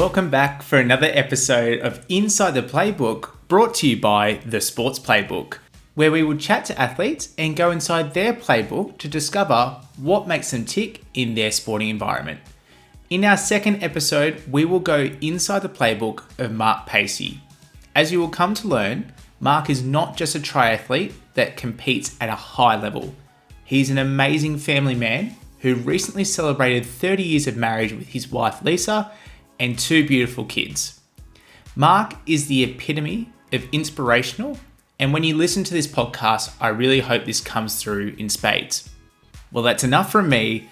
Welcome back for another episode of Inside the Playbook, brought to you by the Sports Playbook, where we will chat to athletes and go inside their playbook to discover what makes them tick in their sporting environment. In our second episode, we will go inside the playbook of Mark Pacey. As you will come to learn, Mark is not just a triathlete that competes at a high level. He's an amazing family man who recently celebrated 30 years of marriage with his wife Lisa and 2 beautiful kids. Mark is the epitome of inspirational, and when you listen to this podcast, I really hope this comes through in spades. Well, that's enough from me.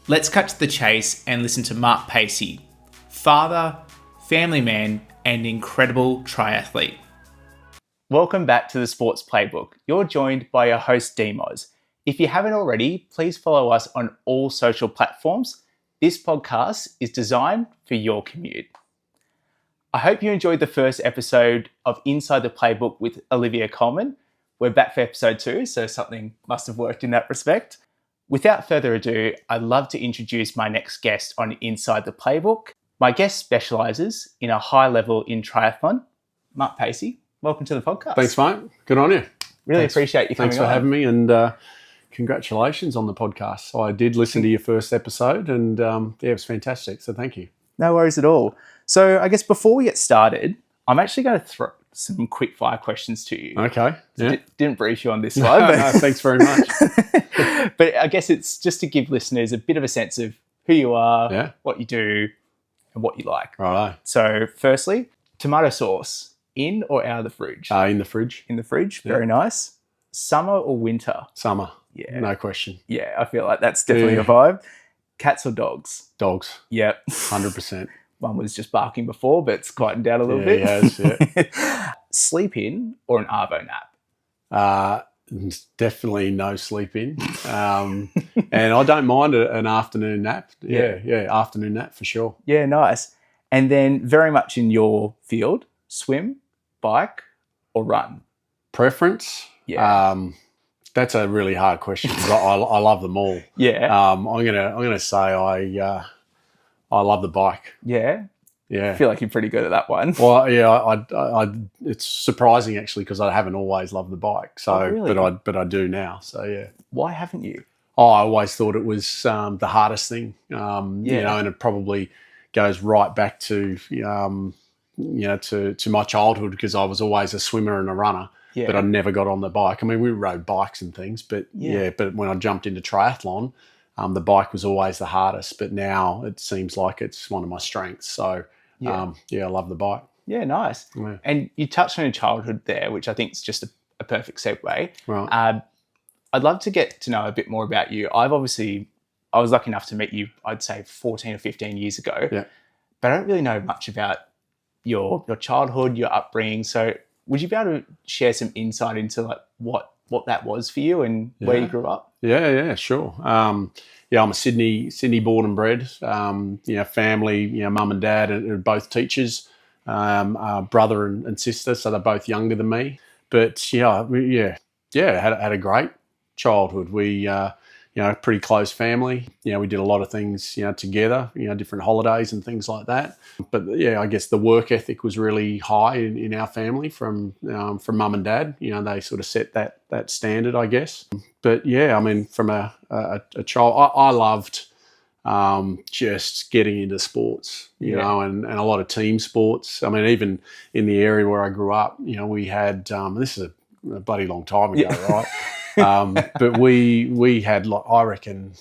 Let's cut to the chase and listen to Mark Pacey, father, family man, and incredible triathlete. Welcome back to the Sports Playbook. You're joined by your host, Demos. If you haven't already, please follow us on all social platforms. This podcast is designed for your commute. I hope you enjoyed the first episode of Inside the Playbook with Olivia Coleman. We're back for episode 2, so something must have worked in that respect. Without further ado, I'd love to introduce my next guest on Inside the Playbook. My guest specialises in a high level in triathlon. Mark Pacey, welcome to the podcast. Thanks, mate. Good on you. Really appreciate you coming on. Thanks for having me, and congratulations on the podcast. I did listen to your first episode, and it was fantastic, so thank you. No worries at all. So I guess before we get started, I'm actually going to throw some quick fire questions to you. Okay. Yeah. Didn't brief you on this one. But No, thanks very much. But I guess it's just to give listeners a bit of a sense of who you are, what you do, and what you like. Righto. So firstly, tomato sauce, in or out of the fridge? In the fridge. In the fridge, very nice. Summer or winter? Summer. Yeah. No question. Yeah, I feel like that's definitely a vibe. Cats or dogs? Dogs. Yep. 100%. One was just barking before, but it's quietened down a little bit. Yeah. Sleep in or an arvo nap? Definitely no sleep in. And I don't mind an afternoon nap. Yeah, afternoon nap for sure. Yeah, nice. And then very much in your field, swim, bike or run? Preference? Yeah. That's a really hard question because I love them all. Yeah. I'm gonna say I love the bike. Yeah. Yeah. I feel like you're pretty good at that one. Well, yeah, I it's surprising actually because I haven't always loved the bike. So, really? but I do now. So yeah. Why haven't you? I always thought it was the hardest thing. You know, and it probably goes right back to to my childhood because I was always a swimmer and a runner. Yeah. But I never got on the bike. I mean, we rode bikes and things, but but when I jumped into triathlon, the bike was always the hardest. But now it seems like it's one of my strengths. So, I love the bike. Yeah, nice. Yeah. And you touched on your childhood there, which I think is just a perfect segue. Right. I'd love to get to know a bit more about you. I was lucky enough to meet you, I'd say 14 or 15 years ago. Yeah. But I don't really know much about your childhood, your upbringing. So would you be able to share some insight into like what that was for you and where you grew up? Yeah, sure. I'm a Sydney born and bred. Family, mum and dad are both teachers. Brother and sister, so they're both younger than me. But had a great childhood. We pretty close family. We did a lot of things, together, different holidays and things like that. But I guess the work ethic was really high in our family from mum and dad. They sort of set that standard, I guess. But I mean, from a child, I loved just getting into sports, you know, and a lot of team sports. I mean, even in the area where I grew up, we had, this is a bloody long time ago, right? But we had, I reckon,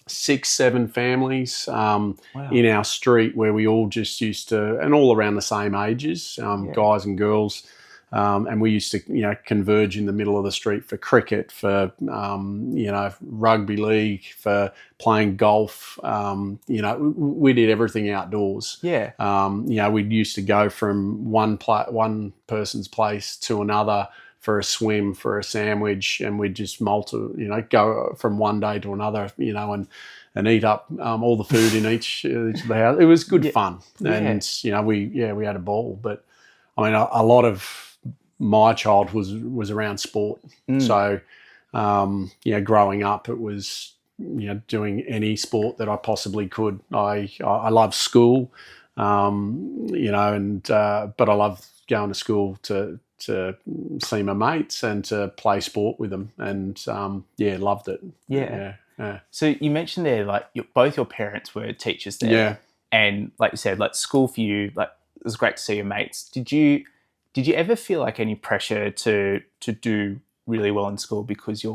6-7 families in our street where we all just used to, and all around the same ages, guys and girls. And we used to, converge in the middle of the street for cricket, for, rugby league, for playing golf. We did everything outdoors. Yeah. We used to go from one person's place to another for a swim, for a sandwich, and we'd just go from one day to another, and eat up all the food in each of the house. It was good fun. And, we had a ball. But, I mean, a lot of my childhood was around sport. So, growing up, it was, doing any sport that I possibly could. I loved school. But I love going to school to see my mates and to play sport with them, and loved it. Yeah. Yeah. So you mentioned there, like both your parents were teachers there. Yeah. And like you said, like school for you, like it was great to see your mates. Did you ever feel like any pressure to do really well in school because your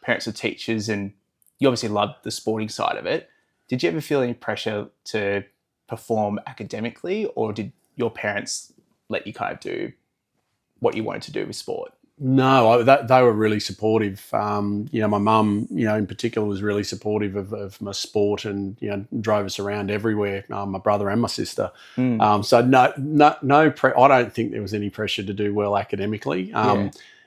parents were teachers and you obviously loved the sporting side of it? Did you ever feel any pressure to perform academically, or did your parents let you kind of do what you wanted to do with sport? No, they were really supportive. My mum, in particular, was really supportive of my sport, and drove us around everywhere. My brother and my sister. So no. I don't think there was any pressure to do well academically.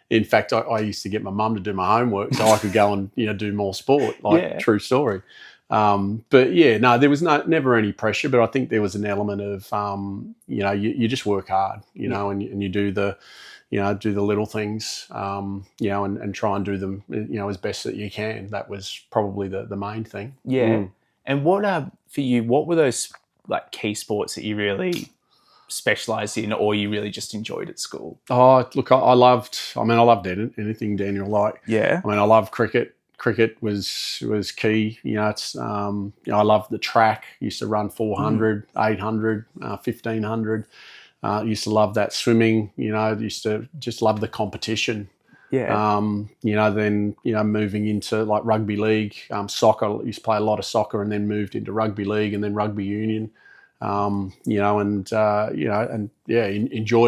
In fact, I used to get my mum to do my homework so I could go and do more sport. True story. But no, there was never any pressure. But I think there was an element of you just work hard, and you do the do the little things, and try and do them, as best that you can. That was probably the main thing. Yeah. And what for you? What were those like key sports that you really specialised in, or you really just enjoyed at school? Oh, look, I loved anything, Daniel. I love cricket. Cricket was key. It's I loved the track. Used to run 400, 800, 1500. Used to love that swimming. Used to just love the competition. Yeah. Then moving into like rugby league, soccer. Used to play a lot of soccer, and then moved into rugby league and then rugby union. Enjoyed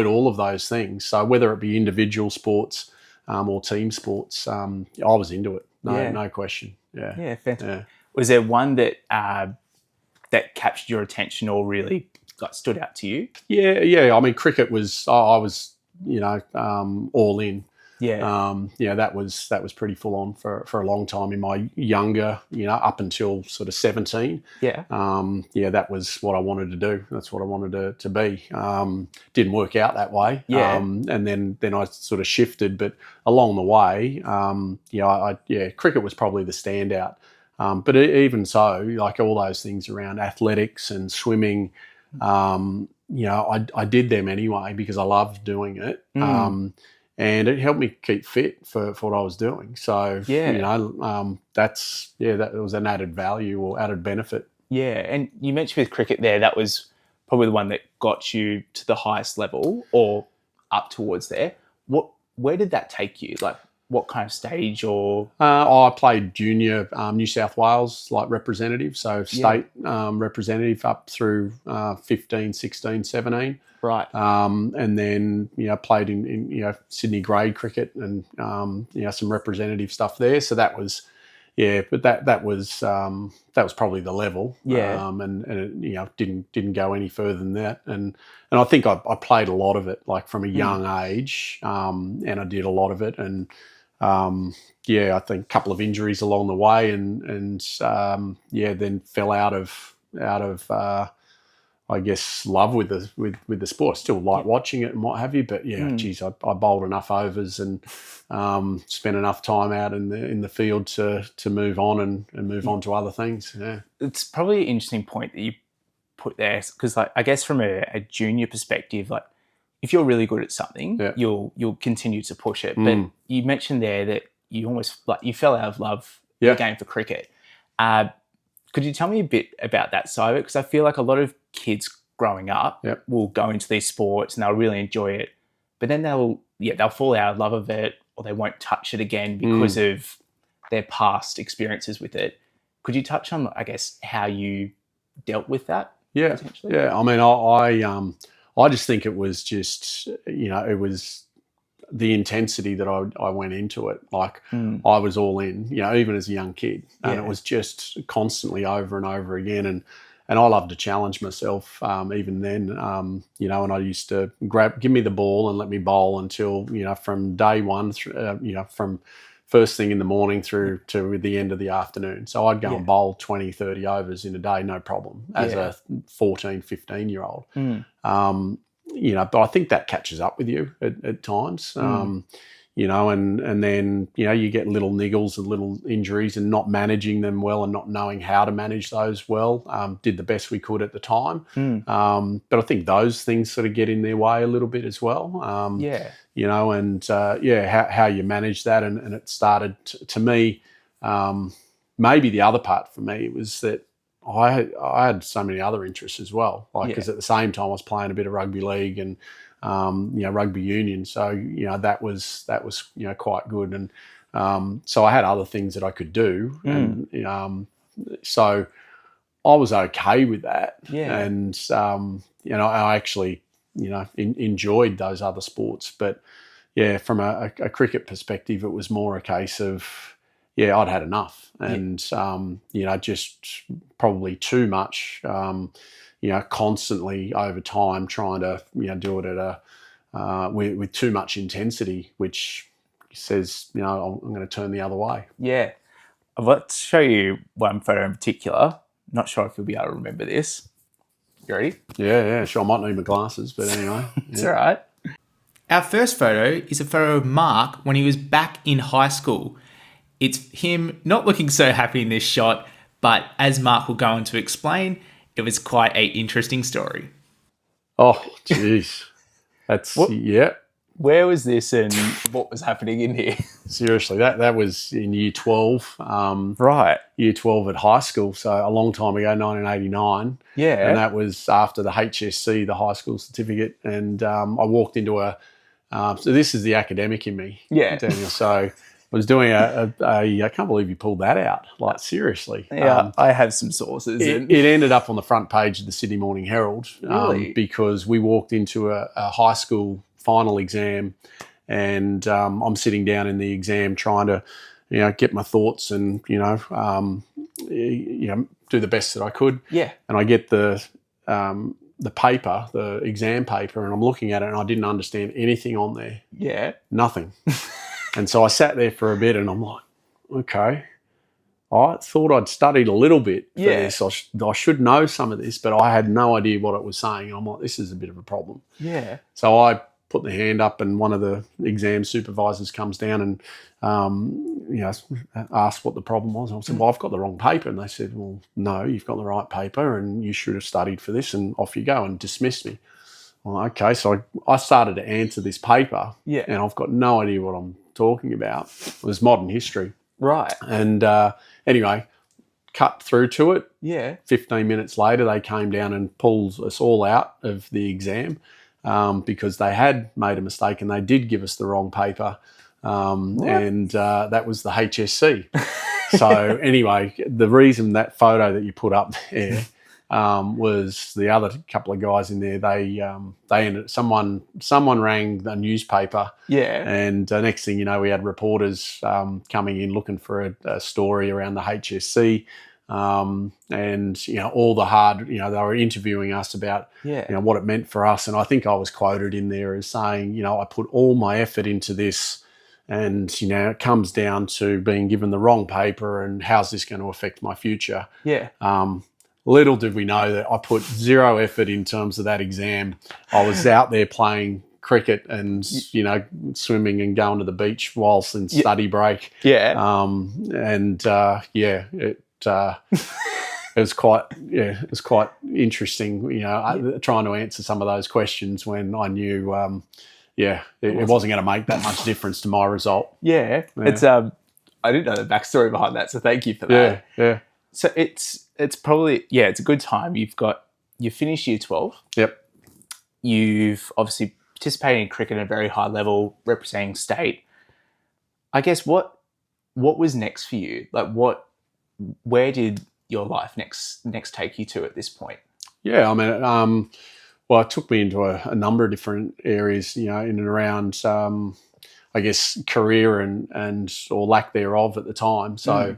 all of those things. So whether it be individual sports or team sports, I was into it. No question. Yeah. Yeah, fantastic. Yeah. Was there one that that captured your attention or really stood out to you? Yeah. I mean, cricket was. I was, all in. Yeah. That was pretty full on for a long time in my younger, up until sort of 17. Yeah. That was what I wanted to do. That's what I wanted to be. Didn't work out that way. Yeah. And then I sort of shifted, but along the way, cricket was probably the standout. But even so, like all those things around athletics and swimming, I did them anyway because I loved doing it. And it helped me keep fit for what I was doing. So, that was an added value or added benefit. Yeah, and you mentioned with cricket there, that was probably the one that got you to the highest level or up towards there. Where did that take you? Like, what kind of stage or? I played junior New South Wales representative, so state representative up through 15, 16, 17. Right. And then, played in Sydney grade cricket and, some representative stuff there. So that was, but that was probably the level. Yeah. And it, didn't go any further than that. And I think I played a lot of it, like from a young age, and I did a lot of it. And, I think a couple of injuries along the way and then fell out of I guess love with the sport. Still like watching it and what have you, but geez, I bowled enough overs and spent enough time out in the field to move on and move on to other things. Yeah, it's probably an interesting point that you put there because, I guess from a junior perspective, like if you're really good at something, you'll continue to push it. But you mentioned there that you almost you fell out of love with the game for cricket. Could you tell me a bit about that side of it? Because I feel like a lot of kids growing up will go into these sports and they'll really enjoy it, but then they'll fall out of love of it or they won't touch it again because of their past experiences with it. Could you touch on, I guess, how you dealt with that? Yeah. I mean, I just think it was just, it was the intensity that I went into it. Like I was all in, even as a young kid, and it was just constantly over and over again. And I love to challenge myself, even then, and I used to give me the ball and let me bowl until, from day one, from first thing in the morning through to the end of the afternoon. So I'd go and bowl 20, 30 overs in a day, no problem, as a 14, 15-year-old. But I think that catches up with you at times. and then, you get little niggles and little injuries and not managing them well and not knowing how to manage those well. Did the best we could at the time. But I think those things sort of get in their way a little bit as well. How you manage that. And it started to me, maybe the other part for me was that I had so many other interests as well. Because at the same time I was playing a bit of rugby league and, rugby union. So, that was quite good. And so I had other things that I could do. And so I was okay with that. Yeah. And, I actually, enjoyed those other sports. But, from a cricket perspective, it was more a case of, I'd had enough. And, just probably too much, constantly over time trying to, do it at with too much intensity, which says, I'm going to turn the other way. Yeah. Let's show you one photo in particular. Not sure if you'll be able to remember this. You ready? Yeah, sure. I might need my glasses, but anyway. It's all right. Our first photo is a photo of Mark when he was back in high school. It's him not looking so happy in this shot, but as Mark will go on to explain, it was quite an interesting story. Oh, jeez. That's, Where was this and what was happening in here? Seriously, that was in year 12. Right. Year 12 at high school, so a long time ago, 1989. Yeah. And that was after the HSC, the high school certificate. And I walked into so this is the academic in me, Daniel. So I was doing I can't believe you pulled that out. Like, seriously. Yeah, I have some sources. It ended up on the front page of the Sydney Morning Herald. Really? Because we walked into a high school final exam, and I'm sitting down in the exam trying to, get my thoughts and, do the best that I could. Yeah. And I get the paper, the exam paper, and I'm looking at it and I didn't understand anything on there. Yeah. Nothing. And so I sat there for a bit and I'm like, okay, I thought I'd studied a little bit for this. I should know some of this, but I had no idea what it was saying. And I'm like, this is a bit of a problem. Yeah. So I put the hand up and one of the exam supervisors comes down and, asked what the problem was. And I said, well, I've got the wrong paper. And they said, well, no, you've got the right paper and you should have studied for this, and off you go, and dismissed me. Well, okay, so I started to answer this paper, and I've got no idea what I'm talking about. It was modern history. Right. And anyway, cut through to it. Yeah. 15 minutes later, they came down and pulled us all out of the exam because they had made a mistake and they did give us the wrong paper. And that was the HSC. So anyway, the reason that photo that you put up there was the other couple of guys in there. They ended. Someone rang the newspaper. Yeah. And next thing you know, we had reporters coming in looking for a story around the HSC. And all the hard, they were interviewing us about what it meant for us. And I think I was quoted in there as saying, I put all my effort into this, and it comes down to being given the wrong paper, and how's this going to affect my future? Yeah. Little did we know that I put zero effort in terms of that exam. I was out there playing cricket and, swimming and going to the beach whilst in study break. Yeah. It was quite interesting, trying to answer some of those questions when I knew, it wasn't going to make that much difference to my result. Yeah. It's I didn't know the backstory behind that, so thank you for that. Yeah. So it's probably it's a good time. You finished year 12. Yep. You've obviously participated in cricket at a very high level, representing state. I guess what was next for you? Like where did your life next take you to at this point? Yeah, I mean, it took me into a number of different areas, in and around, I guess, career and or lack thereof at the time. So,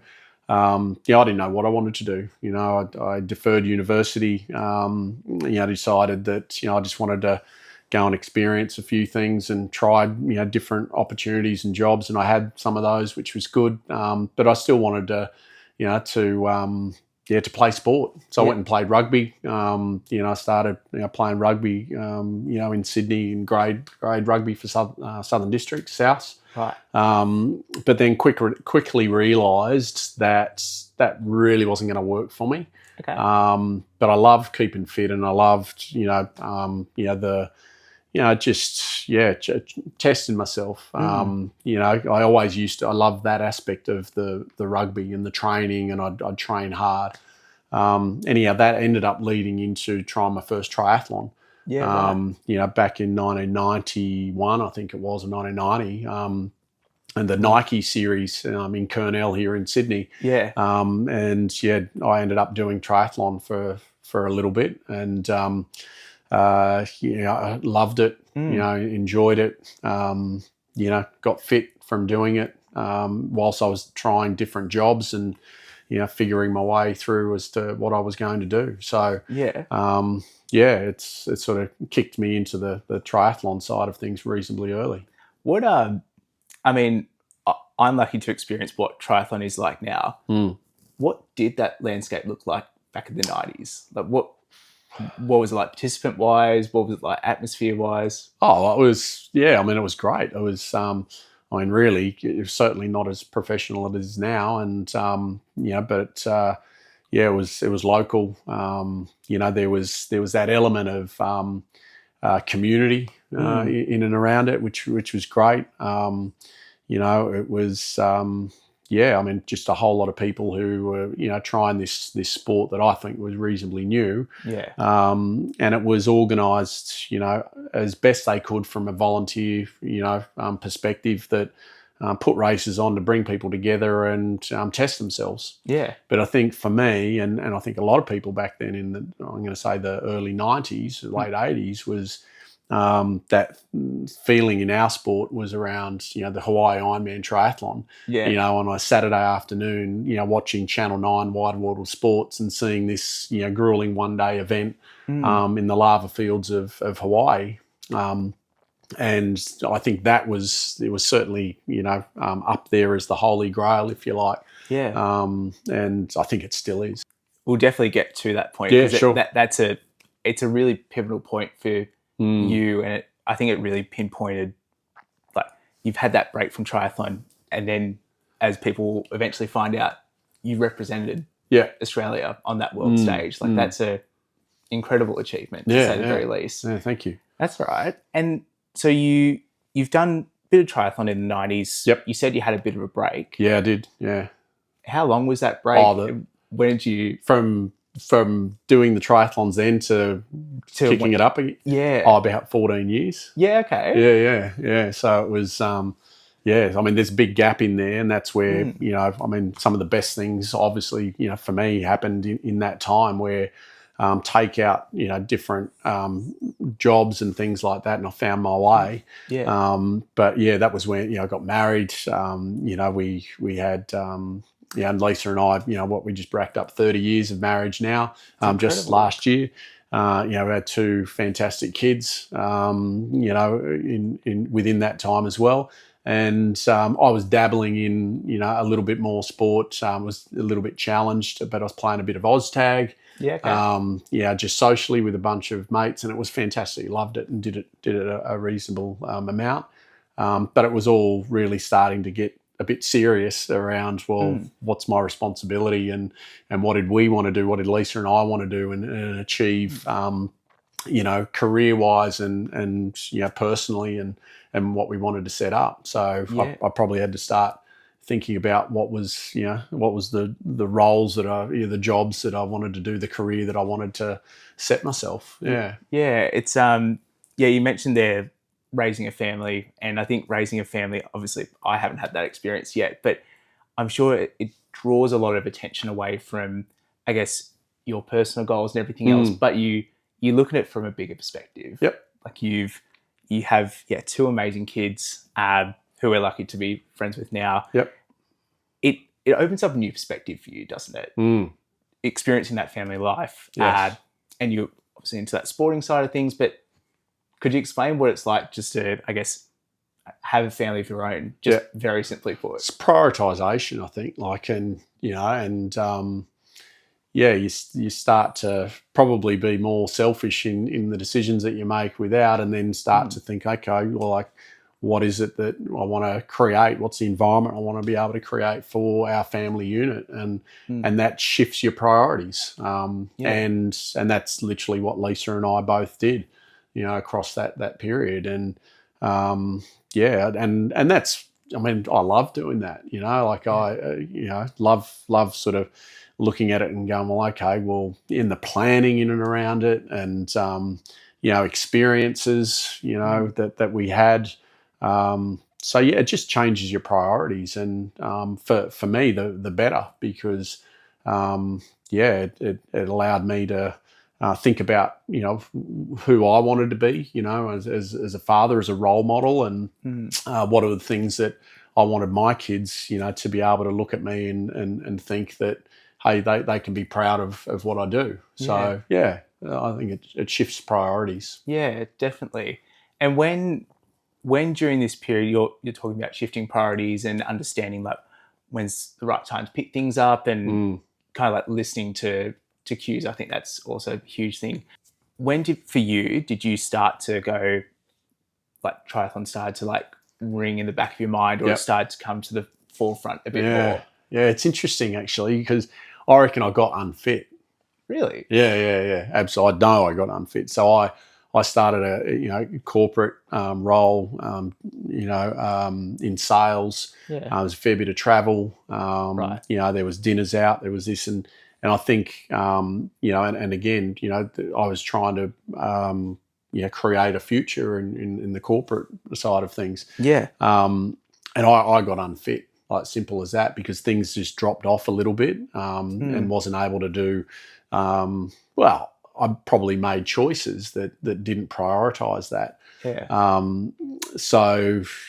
I didn't know what I wanted to do. I deferred university. Decided that I just wanted to go and experience a few things and tried different opportunities and jobs, and I had some of those, which was good. But I still wanted to to play sport. So I went and played rugby. I started playing rugby, in Sydney in grade rugby for Southern District, South. Right. But then quickly realised that that really wasn't going to work for me. Okay. But I loved keeping fit, and I loved, testing myself. I always I loved that aspect of the rugby and the training, and I'd train hard. Anyhow, that ended up leading into trying my first triathlon. Yeah. Right. Back in 1991, I think it was, or 1990. And the Nike series in Kurnell here in Sydney. Yeah. I ended up doing triathlon for a little bit, and I loved it. Enjoyed it. Got fit from doing it. Whilst I was trying different jobs and figuring my way through as to what I was going to do. So yeah. It sort of kicked me into the triathlon side of things reasonably early. What I mean, I'm lucky to experience what triathlon is like now. What did that landscape look like back in the 90s? Like what was it like participant-wise? What was it like atmosphere-wise? Oh, it was, it was great. It was, really, it was certainly not as professional as it is now. And, it was local. There was that element of community in and around it, which was great. It was, just a whole lot of people who were, trying this sport that I think was reasonably new. Yeah. And it was organised, as best they could from a volunteer, perspective, that put races on to bring people together and test themselves. Yeah. But I think for me, and I think a lot of people back then in I'm going to say the early 90s, late 80s, was that feeling in our sport was around, the Hawaii Ironman triathlon. Yeah. On a Saturday afternoon, watching Channel 9 Wide World of Sports and seeing this, grueling one-day event in the lava fields of Hawaii. And I think it was certainly, up there as the holy grail, if you like. Yeah. And I think it still is. We'll definitely get to that point. Yeah, sure. It's a really pivotal point for you, and I think it really pinpointed, like, you've had that break from triathlon, and then as people eventually find out, you represented Australia on that world stage. Like that's a incredible achievement, to say the very least. Yeah, thank you. That's right. And so you've done a bit of triathlon in the 90s. Yep. You said you had a bit of a break. Yeah, I did. Yeah. How long was that break? When did you... From doing the triathlons then to kicking it up again? Yeah. About 14 years. Yeah, okay. Yeah. So it was, there's a big gap in there, and that's where, some of the best things, obviously, for me, happened in that time, where take out, different jobs and things like that, and I found my way. Yeah. That was when, I got married. We had... and Lisa and I, we just racked up 30 years of marriage now, just last year. We had two fantastic kids, within that time as well. And I was dabbling in, a little bit more sport, was a little bit challenged, but I was playing a bit of OzTag. Yeah, okay. Just socially with a bunch of mates, and it was fantastic. Loved it and did it a reasonable amount. But it was all really starting to get a bit serious around, what's my responsibility, and what did we want to do? What did Lisa and I want to do and achieve, career wise and personally, and what we wanted to set up. So I probably had to start thinking about what was the roles the jobs that I wanted to do, the career that I wanted to set myself. Yeah. Yeah. It's, you mentioned there raising a family, and I think raising a family, obviously I haven't had that experience yet, but I'm sure it draws a lot of attention away from, I guess, your personal goals and everything else, but you look at it from a bigger perspective. Yep. Like you have two amazing kids who we're lucky to be friends with now. Yep. It opens up a new perspective for you, doesn't it? Experiencing that family life. Yes. And you're obviously into that sporting side of things, but could you explain what it's like just to, I guess, have a family of your own, just very simply put? It's prioritization, I think. You start to probably be more selfish in the decisions that you make and then start to think, okay, well, what is it that I want to create? What's the environment I want to be able to create for our family unit? And that shifts your priorities. And that's literally what Lisa and I both did, across that period. And and that's, I mean, I love doing that, I love sort of looking at it and going, well, okay, well, in the planning in and around it, and experiences, that we had. So yeah, it just changes your priorities, and for me, the better, because it allowed me to think about who I wanted to be, as a father, as a role model, and what are the things that I wanted my kids, to be able to look at me and think that, hey, they can be proud of what I do. So I think it shifts priorities. Yeah, definitely. And when during this period you're talking about shifting priorities and understanding like when's the right time to pick things up, and kind of like listening to cues, I think that's also a huge thing. When did you start to go, like triathlon started to like ring in the back of your mind, or it started to come to the forefront a bit more? Yeah, it's interesting actually, because I reckon I got unfit. Really? Yeah. Absolutely. I know I got unfit. So I started a corporate role, in sales. Yeah. There was a fair bit of travel. Right. There was dinners out. There was this, and I think and again, I was trying to create a future in the corporate side of things. Yeah. And I got unfit. Like, simple as that, because things just dropped off a little bit, and wasn't able to do. I probably made choices that didn't prioritise that. Yeah.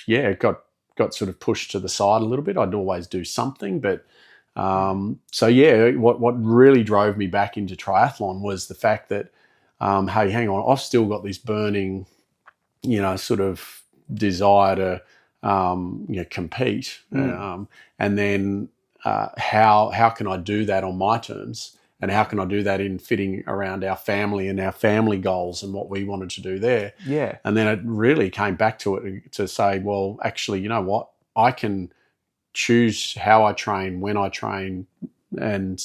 It got sort of pushed to the side a little bit. I'd always do something, but what really drove me back into triathlon was the fact that, hey, hang on, I've still got this burning, sort of desire to compete, and then how can I do that on my terms, and how can I do that in fitting around our family and our family goals and what we wanted to do there? Yeah. And then it really came back to it to say, well, actually, you know what? I can choose how I train, when I train, and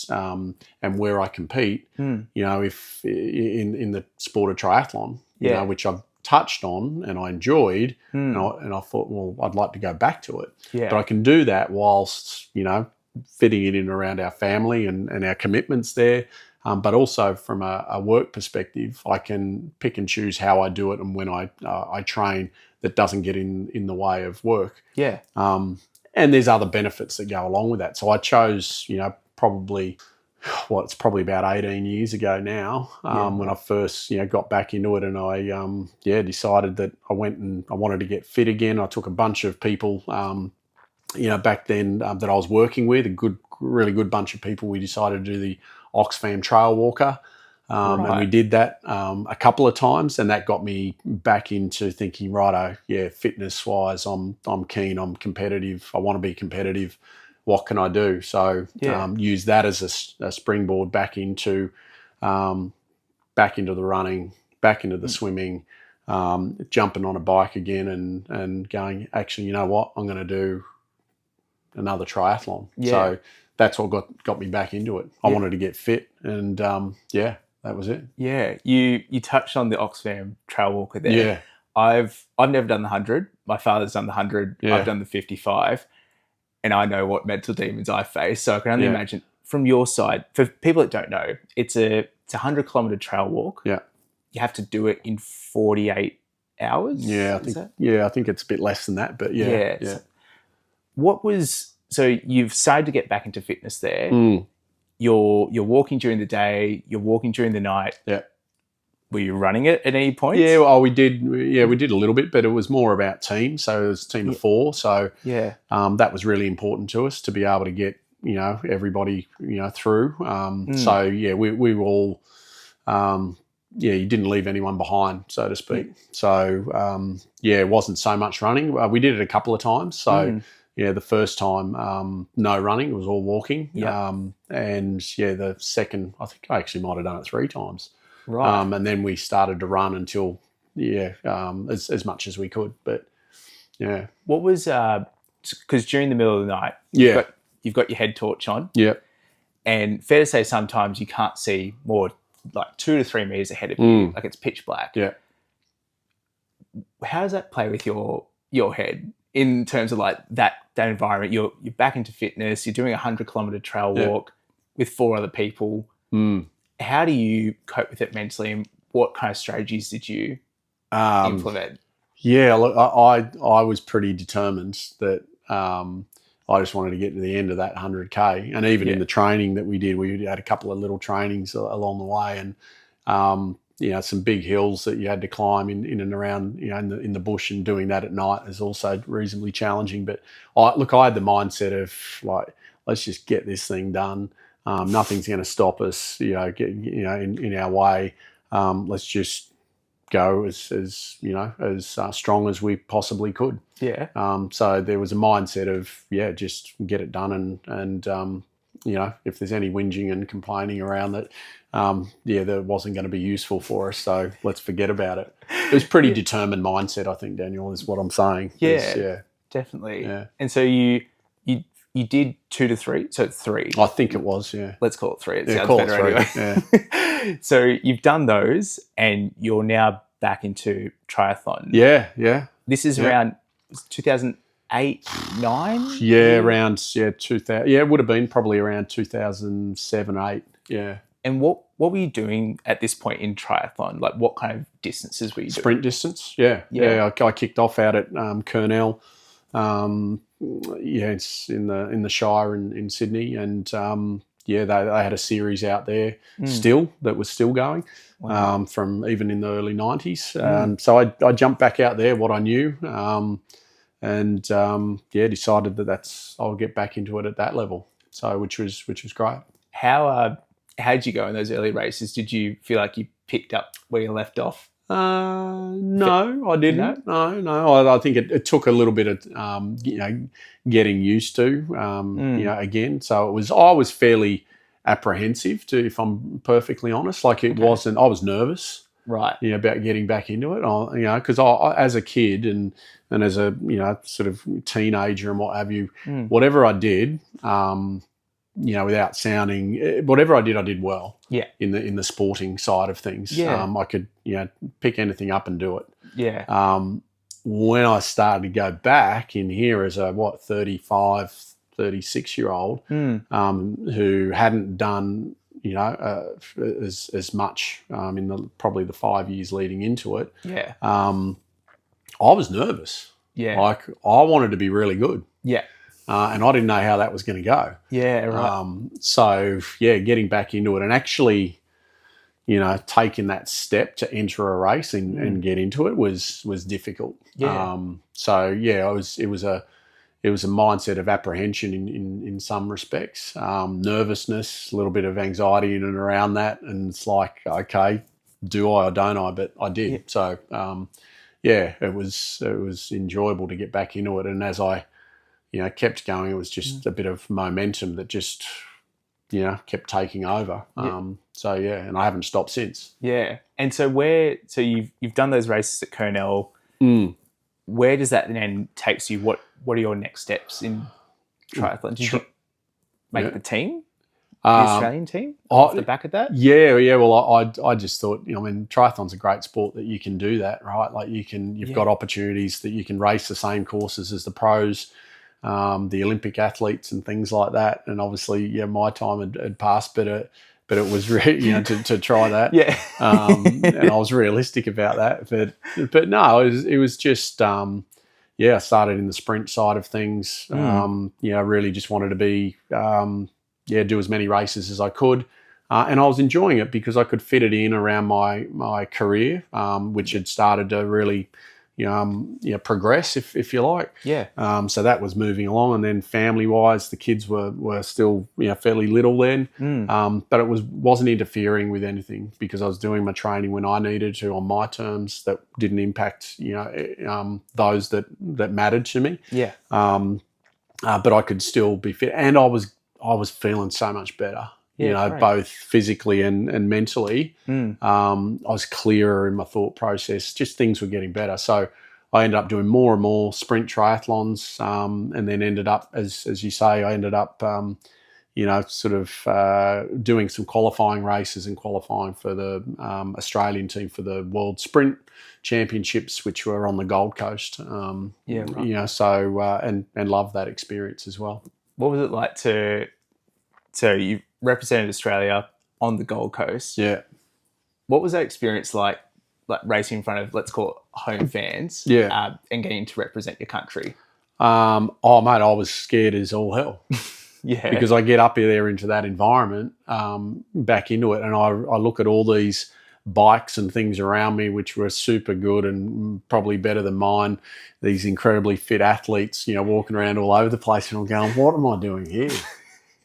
where I compete. If in the sport of triathlon, which I've touched on and I enjoyed, and I thought, well, I'd like to go back to it. Yeah. But I can do that whilst, fitting it in around our family and our commitments there. But also from a work perspective, I can pick and choose how I do it and when I train that doesn't get in the way of work. Yeah. And there's other benefits that go along with that. So I chose, it's probably about 18 years ago now, when I first, got back into it, and I, decided that I wanted to get fit again. I took a bunch of people, back then that I was working with, really good bunch of people. We decided to do the Oxfam Trail Walker, and we did that a couple of times, and that got me back into thinking, righto, fitness-wise, I'm keen, I'm competitive, I want to be competitive. What can I do? So use that as a springboard back into the running, back into the swimming, jumping on a bike again, and going, actually, you know what? I'm going to do another triathlon. Yeah. So that's what got me back into it. I wanted to get fit, and that was it. Yeah. You touched on the Oxfam Trail Walker there. Yeah. I've never done the 100. My father's done the 100. Yeah. I've done the 55. And I know what mental demons I face. So I can only imagine from your side, for people that don't know, it's a 100-kilometer trail walk. Yeah. You have to do it in 48 hours. Yeah, I think it's a bit less than that, but yeah. So you've started to get back into fitness there. You're walking during the day, you're walking during the night. Yeah. Were you running it at any point? Yeah, well, we did. Yeah, we did a little bit, but it was more about team. So it was a team of 4. So that was really important to us to be able to get everybody through. So yeah, we were all you didn't leave anyone behind, so to speak. So it wasn't so much running. We did it a couple of times. So the first time no running, it was all walking. And the second, I think I actually might have done it 3 times. Right. And then we started to run until, as much as we could. But Yeah. What was because during the middle of the night, Yeah. you've got your head torch on, Yeah. and fair to say sometimes you can't see more like 2 to 3 meters ahead of you, like it's pitch black. Yeah. How does that play with your head in terms of like that environment? You're back into fitness. You're doing a 100-kilometer trail walk with 4 other people. How do you cope with it mentally, and what kind of strategies did you implement? Yeah, look, I was pretty determined that I just wanted to get to the end of that 100K. And even in the training that we did, we had a couple of little trainings along the way, and some big hills that you had to climb in and around, in the bush, and doing that at night is also reasonably challenging. But I had the mindset of like, let's just get this thing done. Nothing's going to stop us, in our way. Let's just go as strong as we possibly could. Yeah. So there was a mindset of just get it done, and if there's any whinging and complaining around that, that wasn't going to be useful for us. So let's forget about it. It was pretty determined mindset, I think, Daniel, is what I'm saying. Yeah, definitely. Yeah. And so you did 2 to 3, so it's 3. I think it was. Yeah. Let's call it 3. It sounds better anyway. Yeah. So you've done those, and you're now back into triathlon. Yeah. This is around 2008, 9. Yeah, around 2000. Yeah, it would have been probably around 2007, 8. Yeah. And what were you doing at this point in triathlon? Like, what kind of distances were you doing? Sprint distance. Yeah. I kicked off out at Kurnell. It's in the Shire in Sydney, and they had a series out there that was still going. Wow. From even in the early 90s. So I jumped back out there, what I knew, and decided that I'll get back into it at that level. So which was great. How did you go in those early races? Did you feel like you picked up where you left off? No, I didn't. No. I think it took a little bit of getting used to again. So I was fairly apprehensive, if I'm perfectly honest. Like it wasn't. I was nervous, right? About getting back into it. Because I as a kid and as a sort of teenager and what have you, whatever I did, without sounding, whatever I did well. Yeah. In the sporting side of things, I could pick anything up and do it. Yeah. When I started to go back in here as a 35, 36-year-old, who hadn't done as much in probably the 5 years leading into it. Yeah. I was nervous. Yeah. Like I wanted to be really good. Yeah. And I didn't know how that was going to go. Yeah, right. So getting back into it and actually, taking that step to enter a race and get into it was difficult. Yeah. It was a mindset of apprehension in some respects, nervousness, a little bit of anxiety in and around that, and it's like, okay, do I or don't I? But I did. Yeah. So it was enjoyable to get back into it, and as I kept going, it was just a bit of momentum that just, kept taking over. Yeah. And I haven't stopped since. Yeah. And so you've done those races at Kurnell. Where does that then takes you? What are your next steps in triathlon? Did you make the team? The Australian team off the back of that? Yeah. Well, I just thought, triathlon's a great sport that you can do that, right? Like you've got opportunities that you can race the same courses as the pros, the Olympic athletes and things like that. And obviously, my time had passed, but it was to try that. Yeah. And I was realistic about that, but no, it was just, I started in the sprint side of things. I really just wanted to be, do as many races as I could. And I was enjoying it because I could fit it in around my career, which had started to really, progress, if you like. Yeah. So that was moving along, and then family-wise, the kids were still fairly little then, but it wasn't interfering with anything because I was doing my training when I needed to on my terms that didn't impact those that mattered to me. Yeah. But I could still be fit, and I was feeling so much better. Yeah, both physically and mentally. I was clearer in my thought process. Just things were getting better. So I ended up doing more and more sprint triathlons, and then ended up, as you say, I ended up, sort of doing some qualifying races and qualifying for the Australian team for the World Sprint Championships, which were on the Gold Coast. Right. And loved that experience as well. What was it like so you represented Australia on the Gold Coast? Yeah. What was that experience like racing in front of, let's call it, home fans? Yeah. And getting to represent your country? Mate, I was scared as all hell. Yeah. Because I get up there into that environment, back into it, and I look at all these bikes and things around me, which were super good and probably better than mine. These incredibly fit athletes, walking around all over the place, and I'm going, what am I doing here?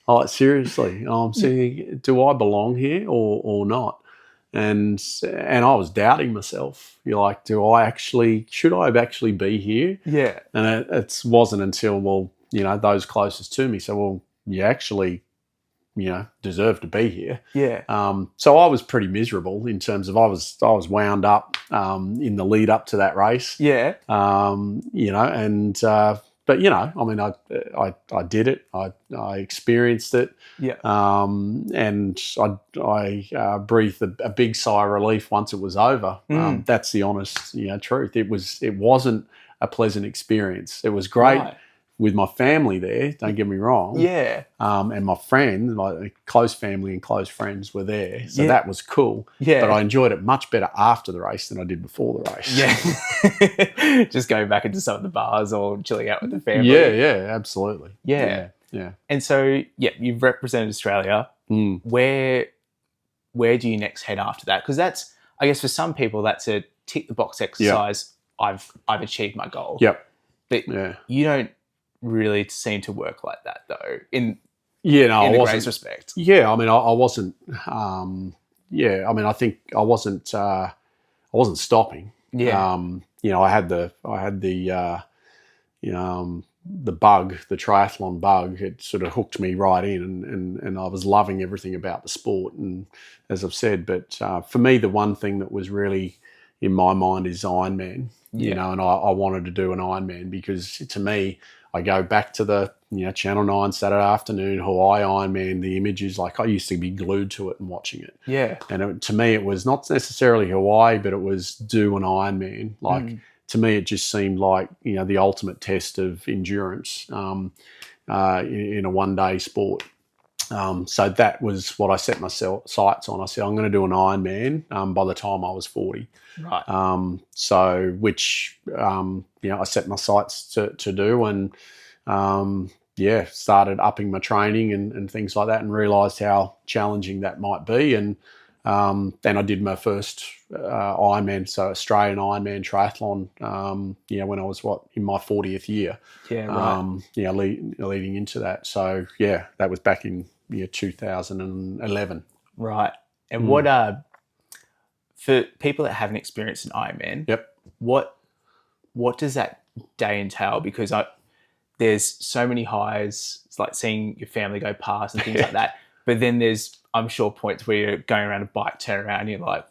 Like, seriously, I'm saying, do I belong here or not? And I was doubting myself. You're like, should I actually be here? Yeah. And it wasn't until, those closest to me said, well, you actually, deserve to be here. Yeah. So I was pretty miserable in terms of I was wound up in the lead up to that race. Yeah. But I did it. I experienced it. Yeah. And I breathed a big sigh of relief once it was over. That's the honest, truth. It wasn't a pleasant experience. It was great. Right. With my family there, don't get me wrong. Yeah. And my friends, my close family and close friends were there. So Yeah. that was cool. Yeah. But I enjoyed it much better after the race than I did before the race. Yeah. Just going back into some of the bars or chilling out with the family. Yeah, absolutely. Yeah. Yeah. And so, you've represented Australia. Where do you next head after that? Because that's, I guess for some people, that's a tick the box exercise. Yep. I've achieved my goal. Yep. But you don't really seem to work like that, though, in the greatest respect. Yeah, I mean, I wasn't. I think I wasn't stopping. Yeah. I had the bug, the triathlon bug. It sort of hooked me right in, and I was loving everything about the sport. And as I've said, but for me, the one thing that was really in my mind is Ironman. And I wanted to do an Ironman because to me, I go back to the Channel 9 Saturday afternoon Hawaii Ironman. The images, like, I used to be glued to it and watching it. Yeah. And to me, it was not necessarily Hawaii, but it was do an Ironman. Like, to me, it just seemed like the ultimate test of endurance in a one-day sport. So that was what I set my sights on. I said, I'm going to do an Ironman by the time I was 40. Right. Which I set my sights to do, and started upping my training and things like that, and realised how challenging that might be. And then I did my first Ironman, so Australian Ironman triathlon. When I was in my 40th year. Yeah. Right. Leading into that. So that was back in 2011. Right. And what for people that haven't experienced an Ironman? Yep. What does that day entail? Because there's so many highs. It's like seeing your family go past and things like that. But then there's, I'm sure, points where you're going around a bike turnaround and you're like,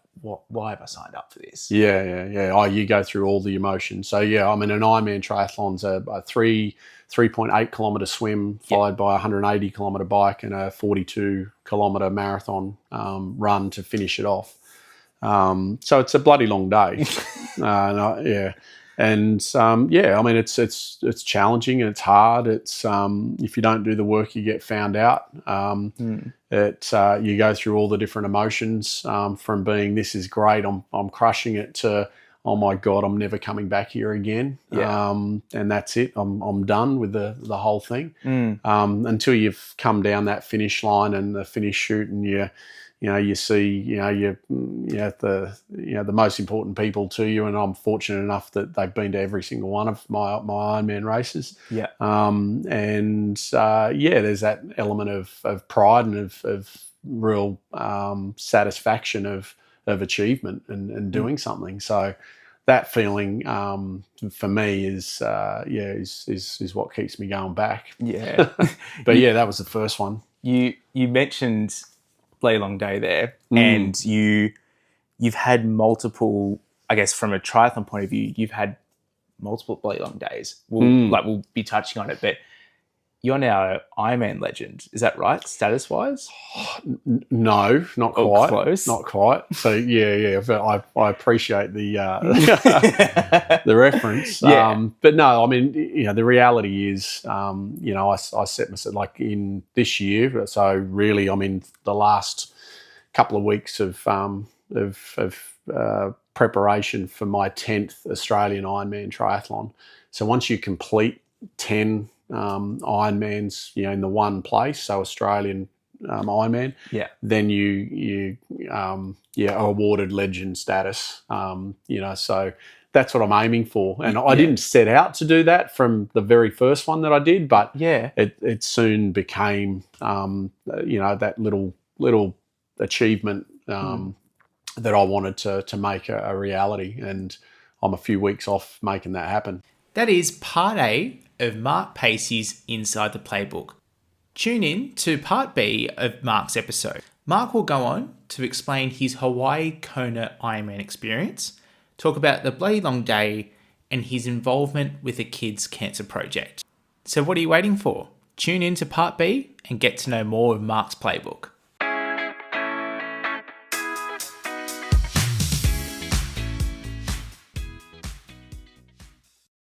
why have I signed up for this? Yeah. Oh, you go through all the emotions. So, an Ironman triathlon's a 3.8 kilometre swim followed by a 180 kilometre bike and a 42 kilometre marathon run to finish it off. So it's a bloody long day. It's challenging and it's hard. It's if you don't do the work, you get found out. You go through all the different emotions from being, this is great, I'm crushing it, to, oh my God, I'm never coming back here again. And that's it. I'm done with the whole thing. Until you've come down that finish line and the finish chute, and you see, the most important people to you, and I'm fortunate enough that they've been to every single one of my Ironman races. Yeah. There's that element of pride and of real satisfaction of achievement and doing something. So that feeling for me is what keeps me going back. Yeah. But that was the first one. You mentioned Bloody Long Day there, and you've had multiple, I guess from a triathlon point of view, you've had multiple bloody long days. We'll be touching on it, but you're now Ironman Legend. Is that right, status-wise? No, not quite. Close. Not quite. So yeah. But I appreciate the the reference. Yeah. But no, I mean, the reality is, I set myself like in this year. So really, I'm in the last couple of weeks of preparation for my 10th Australian Ironman triathlon. So once you complete 10 Ironmans, in the one place, so Australian Ironman, then you are awarded legend status. So that's what I'm aiming for. And I didn't set out to do that from the very first one that I did, but it soon became that little achievement that I wanted to make a reality, and I'm a few weeks off making that happen. That is part A of Mark Pacey's Inside the Playbook. Tune in to part B of Mark's episode. Mark will go on to explain his Hawaii Kona Ironman experience, talk about the bloody long day, and his involvement with the Kids Cancer Project. So what are you waiting for? Tune in to part B and get to know more of Mark's playbook.